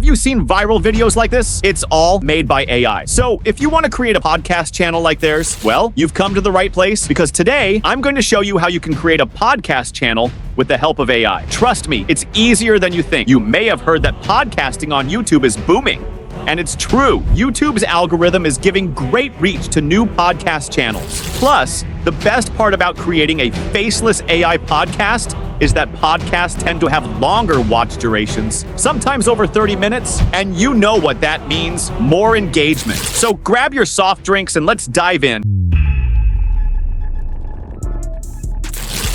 you seen viral videos like this? It's all made by AI. So if you want to create a podcast channel like theirs, well, you've come to the right place, because today I'm going to show you how you can create a podcast channel with the help of AI. Trust me, it's easier than you think. You may have heard that podcasting on YouTube is booming. And it's true. YouTube's algorithm is giving great reach to new podcast channels. Plus, the best part about creating a faceless AI podcast is that podcasts tend to have longer watch durations, sometimes over 30 minutes, and you know what that means: more engagement. So grab your soft drinks and let's dive in.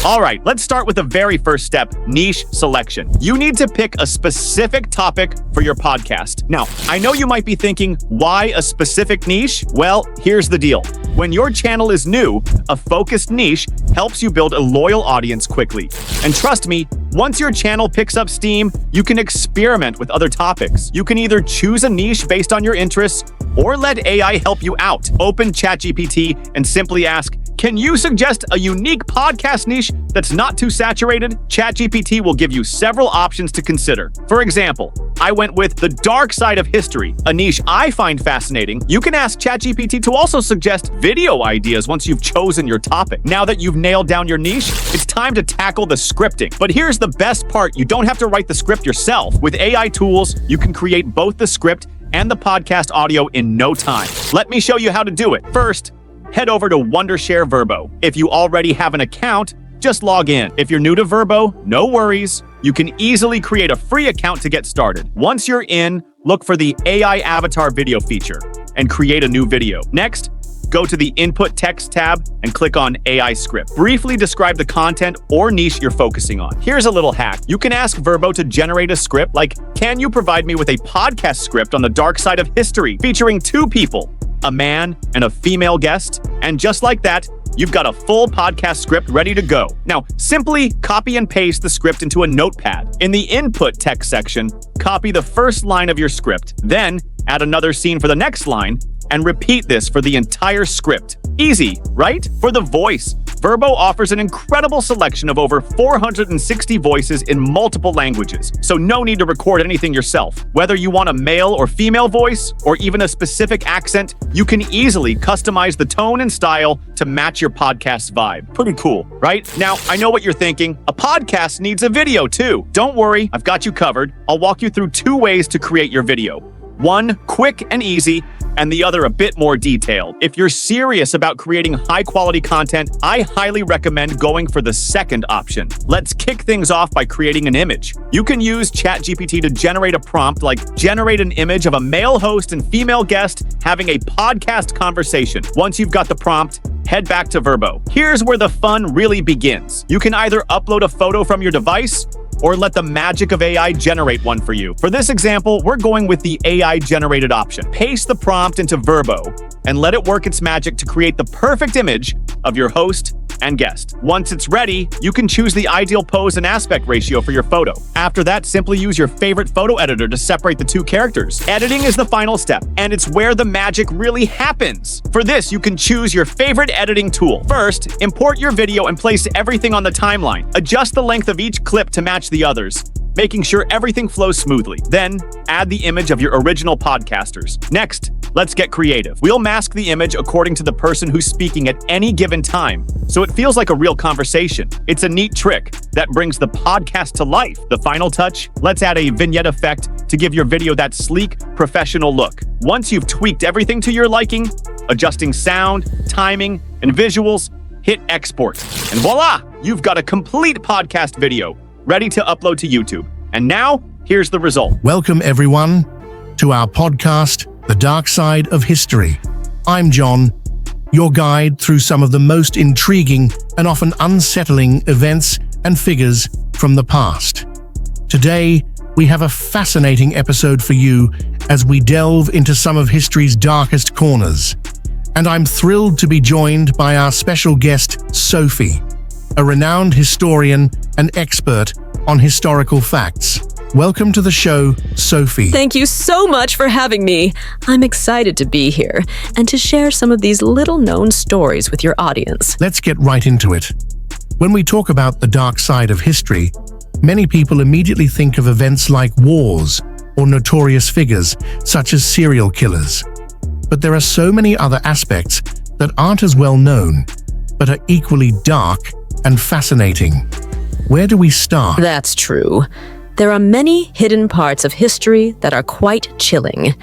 All right, let's start with the very first step: niche selection. You need to pick a specific topic for your podcast. Now, I know you might be thinking, why a specific niche? Well, here's the deal. When your channel is new, a focused niche helps you build a loyal audience quickly. And trust me, once your channel picks up steam, you can experiment with other topics. You can either choose a niche based on your interests or let AI help you out. Open ChatGPT and simply ask, "Can you suggest a unique podcast niche that's not too saturated?" ChatGPT will give you several options to consider. For example, I went with the dark side of history, a niche I find fascinating. You can ask ChatGPT to also suggest video ideas once you've chosen your topic. Now that you've nailed down your niche, it's time to tackle the scripting. But here's the best part: you don't have to write the script yourself. With AI tools, you can create both the script and the podcast audio in no time. Let me show you how to do it. First, head over to Wondershare Virbo. If you already have an account, just log in. If you're new to Virbo, no worries. You can easily create a free account to get started. Once you're in, look for the AI avatar video feature and create a new video. Next, go to the Input Text tab and click on AI Script. Briefly describe the content or niche you're focusing on. Here's a little hack. You can ask Virbo to generate a script like, "Can you provide me with a podcast script on the dark side of history featuring 2 people, a man and a female guest?" And just like that, you've got a full podcast script ready to go. Now, simply copy and paste the script into a notepad. In the input text section, copy the first line of your script, then add another scene for the next line, and repeat this for the entire script. Easy, right? For the voice, Virbo offers an incredible selection of over 460 voices in multiple languages, so no need to record anything yourself. Whether you want a male or female voice, or even a specific accent, you can easily customize the tone and style to match your podcast's vibe. Pretty cool, right? Now, I know what you're thinking. A podcast needs a video too. Don't worry, I've got you covered. I'll walk you through 2 ways to create your video. One quick and easy, and the other a bit more detailed. If you're serious about creating high-quality content, I highly recommend going for the second option. Let's kick things off by creating an image. You can use ChatGPT to generate a prompt like, "Generate an image of a male host and female guest having a podcast conversation." Once you've got the prompt, head back to Virbo. Here's where the fun really begins. You can either upload a photo from your device or let the magic of AI generate one for you. For this example, we're going with the AI-generated option. Paste the prompt into Virbo and let it work its magic to create the perfect image of your host and guest. Once it's ready, you can choose the ideal pose and aspect ratio for your photo. After that, simply use your favorite photo editor to separate the 2 characters. Editing is the final step, and it's where the magic really happens. For this, you can choose your favorite editing tool. First, import your video and place everything on the timeline. Adjust the length of each clip to match the others, making sure everything flows smoothly. Then, add the image of your original podcasters. Next, let's get creative. We'll mask the image according to the person who's speaking at any given time, so it feels like a real conversation. It's a neat trick that brings the podcast to life. The final touch? Let's add a vignette effect to give your video that sleek, professional look. Once you've tweaked everything to your liking, adjusting sound, timing, and visuals, hit export. And voila! You've got a complete podcast video ready to upload to YouTube. And now, here's the result. Welcome, everyone, to our podcast, The Dark Side of History. I'm John, your guide through some of the most intriguing and often unsettling events and figures from the past. Today, we have a fascinating episode for you as we delve into some of history's darkest corners. And I'm thrilled to be joined by our special guest, Sophie, a renowned historian and expert on historical facts. Welcome to the show, Sophie. Thank you so much for having me. I'm excited to be here and to share some of these little-known stories with your audience. Let's get right into it. When we talk about the dark side of history, many people immediately think of events like wars, or notorious figures such as serial killers. But there are so many other aspects that aren't as well known, but are equally dark and fascinating. Where do we start? That's true. There are many hidden parts of history that are quite chilling.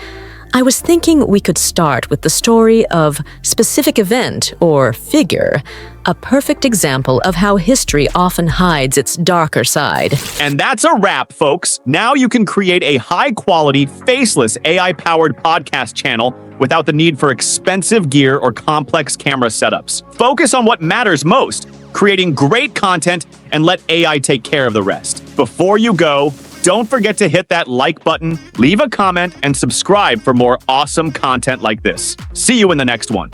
I was thinking we could start with the story of specific event or figure, a perfect example of how history often hides its darker side. And that's a wrap, folks. Now you can create a high-quality, faceless AI-powered podcast channel without the need for expensive gear or complex camera setups. Focus on what matters most, creating great content, and let AI take care of the rest. Before you go, don't forget to hit that like button, leave a comment, and subscribe for more awesome content like this. See you in the next one.